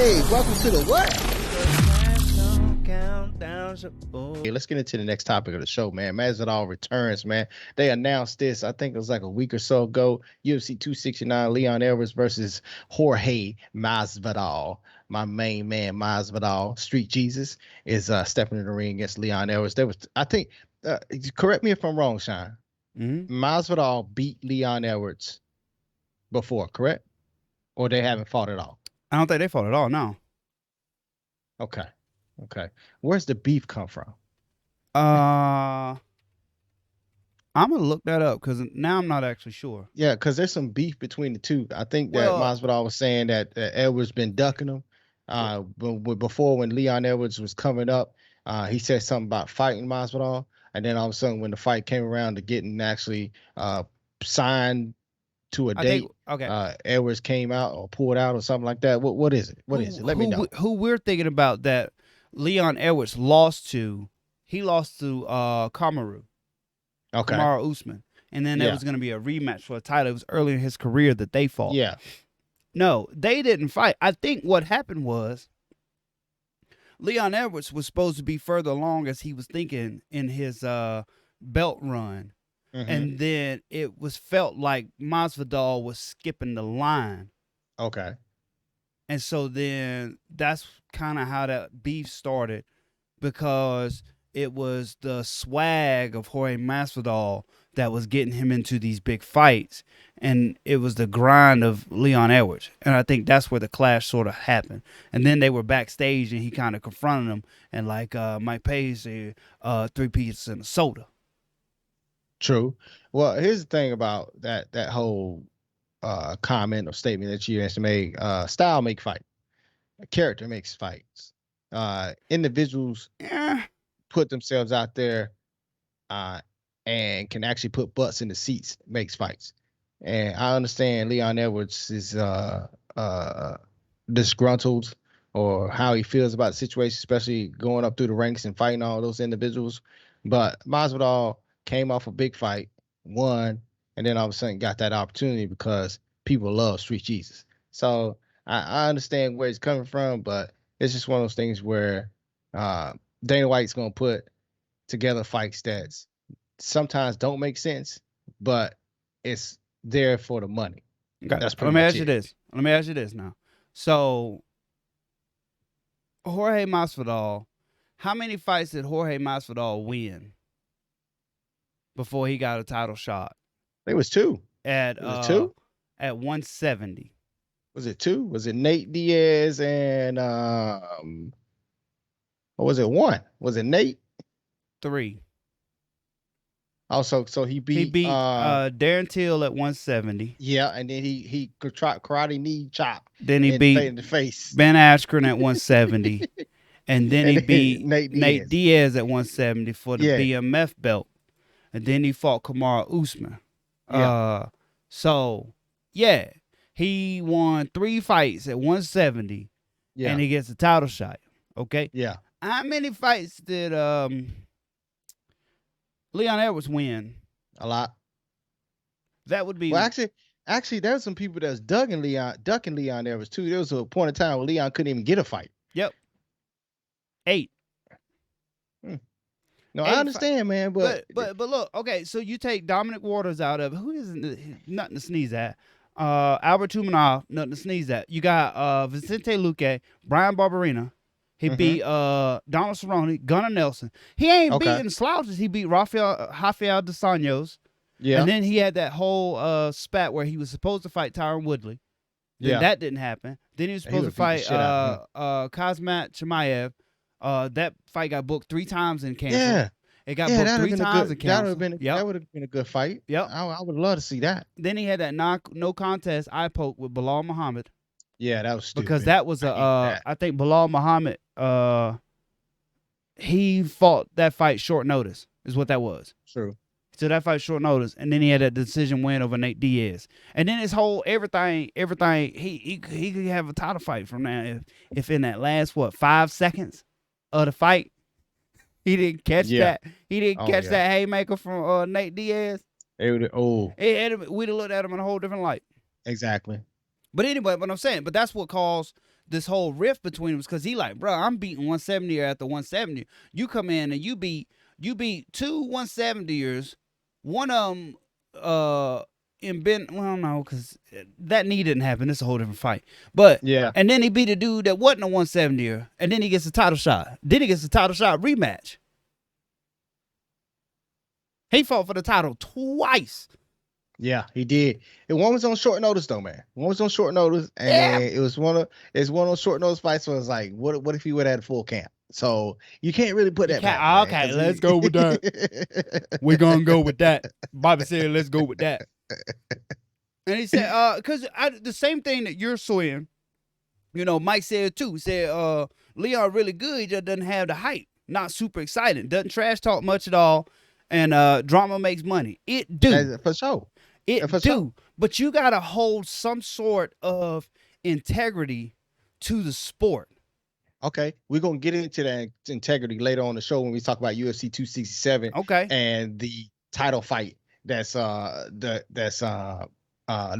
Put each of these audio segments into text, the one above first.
Hey, welcome to the what? Hey, let's get into the next topic of the show, man. Masvidal returns, man. They announced this, I think it was like a week or so ago. UFC 269, Leon Edwards versus Jorge Masvidal. My main man, Masvidal, Street Jesus, is stepping in the ring against Leon Edwards. There was, I think, correct me if I'm wrong, Shyne. Masvidal beat Leon Edwards before, correct? Or they haven't fought at all? I don't think they fought at all, no. Okay. Where's the beef come from? I'm gonna look that up because now I'm not actually sure. Yeah, because there's some beef between the two. I think that Masvidal was saying that Edwards been ducking him. Before when Leon Edwards was coming up, he said something about fighting Masvidal, and then all of a sudden when the fight came around to getting actually signed to a date, Edwards came out or pulled out or something like that. What is it? What is it? Let me know. Who we're thinking about that Leon Edwards lost to? He lost to Kamaru. Okay. Kamaru Usman. And then there was going to be a rematch for a title. It was early in his career that they fought. Yeah. No, they didn't fight. I think what happened was Leon Edwards was supposed to be further along as he was thinking in his belt run. Mm-hmm. And then it was felt like Masvidal was skipping the line. Okay. And so then that's kind of how that beef started, because it was the swag of Jorge Masvidal that was getting him into these big fights, and it was the grind of Leon Edwards. And I think that's where the clash sort of happened. And then they were backstage, and he kind of confronted him, and like Mike Page said, 3 pieces and a soda. True. Well, here's the thing about that whole comment or statement that you just made. Style make fight. Character makes fights. Individuals put themselves out there and can actually put butts in the seats, makes fights. And I understand Leon Edwards is disgruntled or how he feels about the situation, especially going up through the ranks and fighting all those individuals. But Masvidal came off a big fight, won, and then all of a sudden got that opportunity because people love Street Jesus. So I understand where he's coming from, but it's just one of those things where Dana White's going to put together fights that sometimes don't make sense, but it's there for the money. Okay. Let me ask you this now. So, Jorge Masvidal, how many fights did Jorge Masvidal win before he got a title shot? It was 2. At 2? At 170. Was it 2? Was it Nate Diaz and or was it 1? Was it Nate? 3. Also, so he beat Darren Till at 170. Yeah, and then he karate knee chop. Then he beat in the face. Ben Askren at 170. And then he beat Nate Diaz at 170 for the BMF belt. And then he fought Kamaru Usman. Yeah. He won 3 fights at 170. Yeah. And he gets a title shot. Okay? Yeah. How many fights did Leon Edwards win? A lot. That would be... Well, actually, there were some people that was ducking Leon Edwards, too. There was a point in time where Leon couldn't even get a fight. Yep. 8. No, I understand, man, but look, okay, so you take Dominic Waters out of it. Who is nothing to sneeze at? Albert Tumanov, nothing to sneeze at. You got Vicente Luque, Brian Barberena. He beat Donald Cerrone, Gunnar Nelson. He ain't beating slouches. He beat Rafael dos Anjos. Yeah. And then he had that whole spat where he was supposed to fight Tyron Woodley. Then that didn't happen. Then he was supposed to fight Kazmat Chimaev. That fight got booked 3 times and canceled. Yeah. It got booked 3 times and canceled. That would have been a good fight. Yep. I would love to see that. Then he had that no contest eye poke with Bilal Muhammad. Yeah, that was stupid. Because that was I think Bilal Muhammad, he fought that fight short notice, is what that was. True. So that fight short notice, and then he had a decision win over Nate Diaz, and then his whole everything. He could have a title fight from now if in that last 5 seconds of the fight, he didn't catch that. He didn't catch that haymaker from Nate Diaz. We'd have looked at him in a whole different light. Exactly. But anyway, what I'm saying, but that's what caused this whole rift between them because he like, bro, I'm beating 170 after 170. You come in and you beat two 170ers, one of them in Ben. Well, no, because that knee didn't happen. It's a whole different fight. But Yeah. and then he beat a dude that wasn't a 170er, and then he gets a title shot. Then he gets a title shot rematch. He fought for the title twice. Yeah, he did. And one was on short notice though, man. One was on short notice, and Yeah. then it was one of those short notice fights. So it's like, what if he would have had full camp? So you can't really put that back. Okay, let's go with that. We're gonna go with that. Bobby said, let's go with that. And he said, because the same thing that you're saying, Mike said too. He said, Leon really good. He just doesn't have the hype. Not super exciting. Doesn't trash talk much at all. And drama makes money. It do. For sure. It For do. sure. But you gotta hold some sort of integrity to the sport. Okay, we're gonna get into that integrity later on the show when we talk about UFC 267. Okay. And the title fight that's the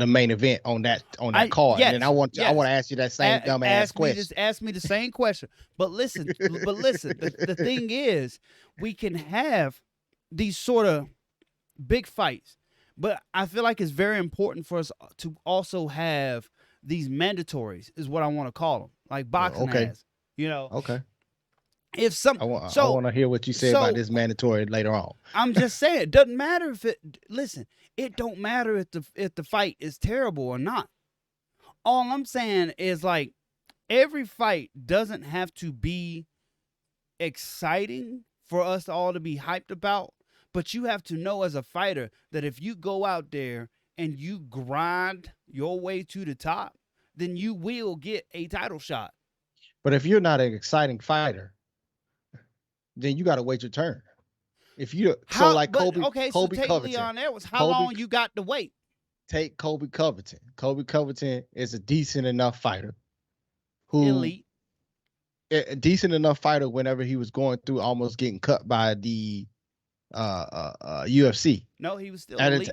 main event on that card. Yes, and I want to ask you that same dumbass question. Ask me the same question. But listen, the thing is, we can have these sort of big fights, but I feel like it's very important for us to also have these mandatories, is what I want to call them, like boxing has. Okay. If some, I want to hear what you say about this mandatory later on. I'm just saying, it doesn't matter if it. Listen, it don't matter if the fight is terrible or not. All I'm saying is, like, every fight doesn't have to be exciting for us all to be hyped about, but you have to know as a fighter that if you go out there and you grind your way to the top, then you will get a title shot. But if you're not an exciting fighter, then you got to wait your turn. If you Kobe Covington, Leon Edwards, how long you got to wait? Take Kobe Covington. Kobe Covington is a decent enough fighter. Elite. A decent enough fighter whenever he was going through almost getting cut by the UFC. No, he was still elite.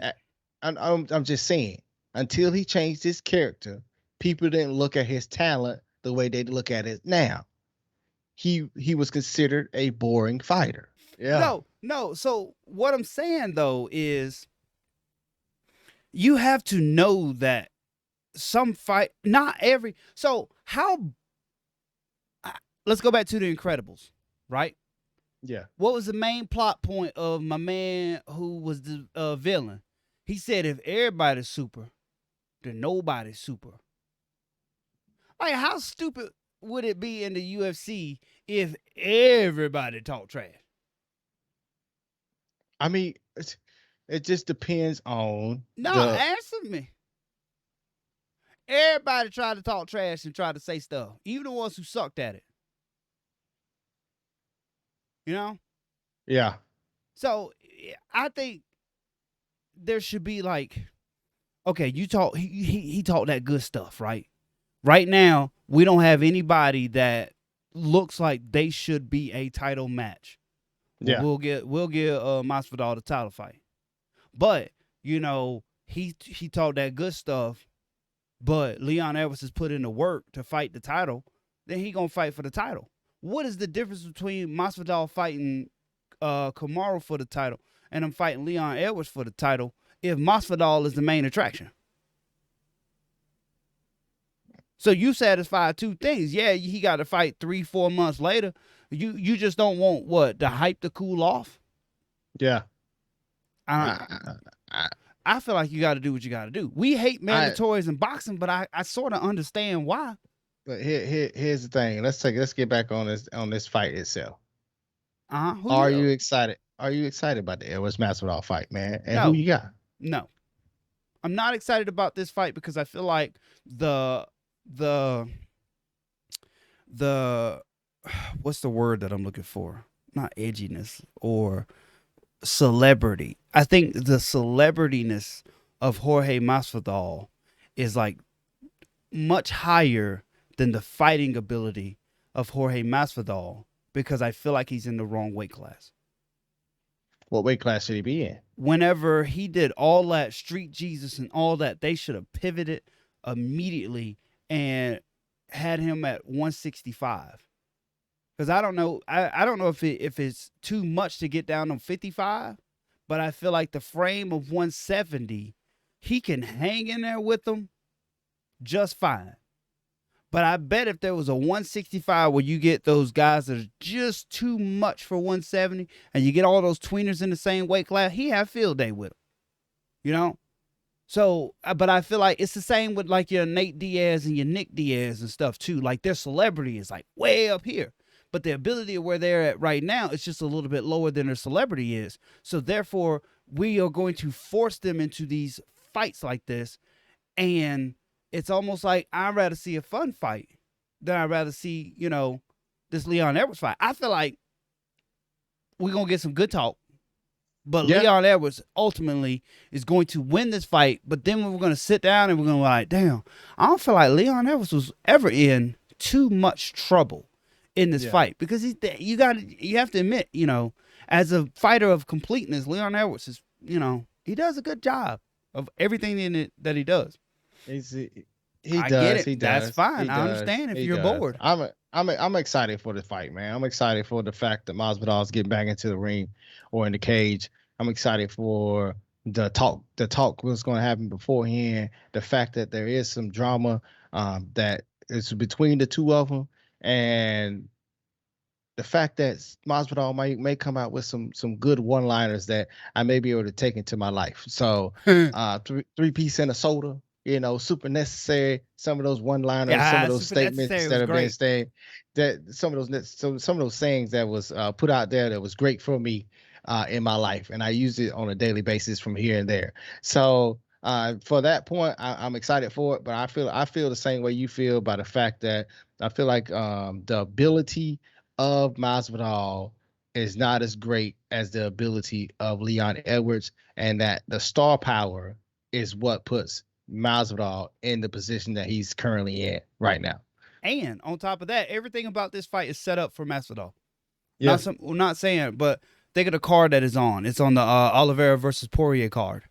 I'm just saying, until he changed his character, people didn't look at his talent the way they look at it now. He was considered a boring fighter. Yeah. No. So what I'm saying though is, you have to know that some fight, not every. So let's go back to The Incredibles, right? Yeah. What was the main plot point of my man who was the villain? He said, if everybody's super, then nobody's super. Like, how stupid would it be in the UFC if everybody talk trash? I mean, it just depends on. Answer me. Everybody tried to talk trash and try to say stuff, even the ones who sucked at it. Yeah. So I think there should be like, okay, you talk. He talked that good stuff, right? Right now, we don't have anybody that looks like they should be a title match. Yeah. We'll give Masvidal the title fight. But, he talked that good stuff, but Leon Edwards has put in the work to fight the title, then he going to fight for the title. What is the difference between Masvidal fighting Kamaru for the title and him fighting Leon Edwards for the title if Masvidal is the main attraction? So you satisfy two things. Yeah, he got to fight 3-4 months later. You just don't want the hype to cool off. Yeah. I feel like you got to do what you got to do. We hate mandatories in boxing, but I sort of understand why. But here's the thing. Let's get back on this fight itself. Are you excited? Are you excited about the Edwards Masvidal fight, man? And no. Who you got? No, I'm not excited about this fight because I feel like the what's the word that I'm looking for? Not edginess or celebrity. I think the celebrityness of Jorge Masvidal is like much higher than the fighting ability of Jorge Masvidal because I feel like he's in the wrong weight class. What weight class should he be in? Whenever he did all that Street Jesus and all that, they should have pivoted immediately and had him at 165. Because I don't know, I don't know if it's too much to get down to 55, but I feel like the frame of 170, he can hang in there with them just fine. But I bet if there was a 165 where you get those guys that are just too much for 170, and you get all those tweeners in the same weight class, he have field day with them. You know? So, but I feel like it's the same with like your Nate Diaz and your Nick Diaz and stuff too. Like their celebrity is like way up here, but the ability of where they're at right now is just a little bit lower than their celebrity is. So therefore, we are going to force them into these fights like this, and it's almost like I'd rather see a fun fight than I'd rather see, this Leon Edwards fight. I feel like we're going to get some good talk, but Yeah. Leon Edwards ultimately is going to win this fight. But then we're going to sit down and we're going to be like, damn, I don't feel like Leon Edwards was ever in too much trouble in this fight, because you have to admit, as a fighter of completeness, Leon Edwards is, he does a good job of everything in it that he does. He I does. get it. He That's does. fine. He I does. understand if He you're does. bored. I'm excited for the fight, man. I'm excited for the fact that Masvidal is getting back into the ring or in the cage. I'm excited for the talk what's going to happen beforehand. The fact that there is some drama that is between the two of them, and the fact that Masvidal may come out with some good one-liners that I may be able to take into my life. So, three-piece and a soda, super necessary. Some of those one-liners, some Yeah, of those Super Necessary statements was that have been great. stated, that some of those sayings that was put out there that was great for me in my life, and I use it on a daily basis from here and there. So. For that point, I'm excited for it, but I feel the same way you feel by the fact that I feel like the ability of Masvidal is not as great as the ability of Leon Edwards, and that the star power is what puts Masvidal in the position that he's currently in right now. And on top of that, everything about this fight is set up for Masvidal. Yeah, Not saying, but think of the card that is on. It's on the Oliveira versus Poirier card.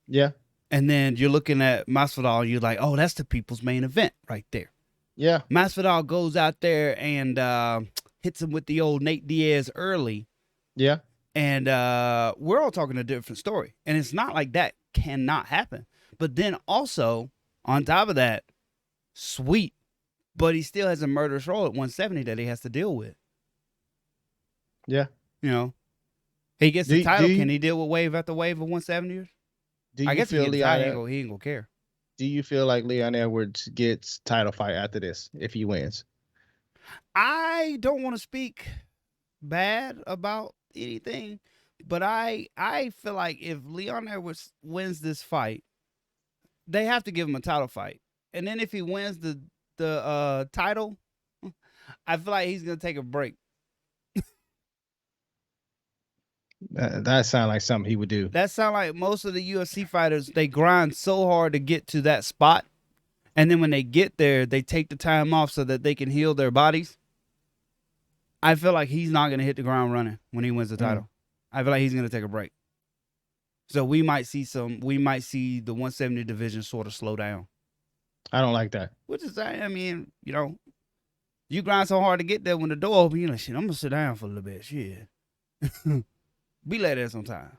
yeah, And then you're looking at Masvidal, and you're like, oh, that's the people's main event right there. yeah, Masvidal goes out there and hits him with the old Nate Diaz early. yeah. And we're all talking a different story. And it's not like that cannot happen. But then also, on top of that, sweet, but he still has a murderous roll at 170 that he has to deal with. Yeah. He gets the title. Do Can he deal with wave after wave of 170ers? do I you guess he feel gets the Leon? title. He ain't gonna care. Do you feel like Leon Edwards gets title fight after this if he wins? I don't want to speak bad about anything, but I feel like if Leon Edwards wins this fight, they have to give him a title fight. And then if he wins the title, I feel like he's gonna take a break. That sounds like something he would do. That sounds like most of the UFC fighters, they grind so hard to get to that spot. And then when they get there, they take the time off so that they can heal their bodies. I feel like he's not going to hit the ground running when he wins the title. I feel like he's going to take a break. So we might see the 170 division sort of slow down. I don't like that. Which is, I mean, you grind so hard to get there when the door open, you're like, shit, I'm going to sit down for a little bit. Shit. Be like that sometime.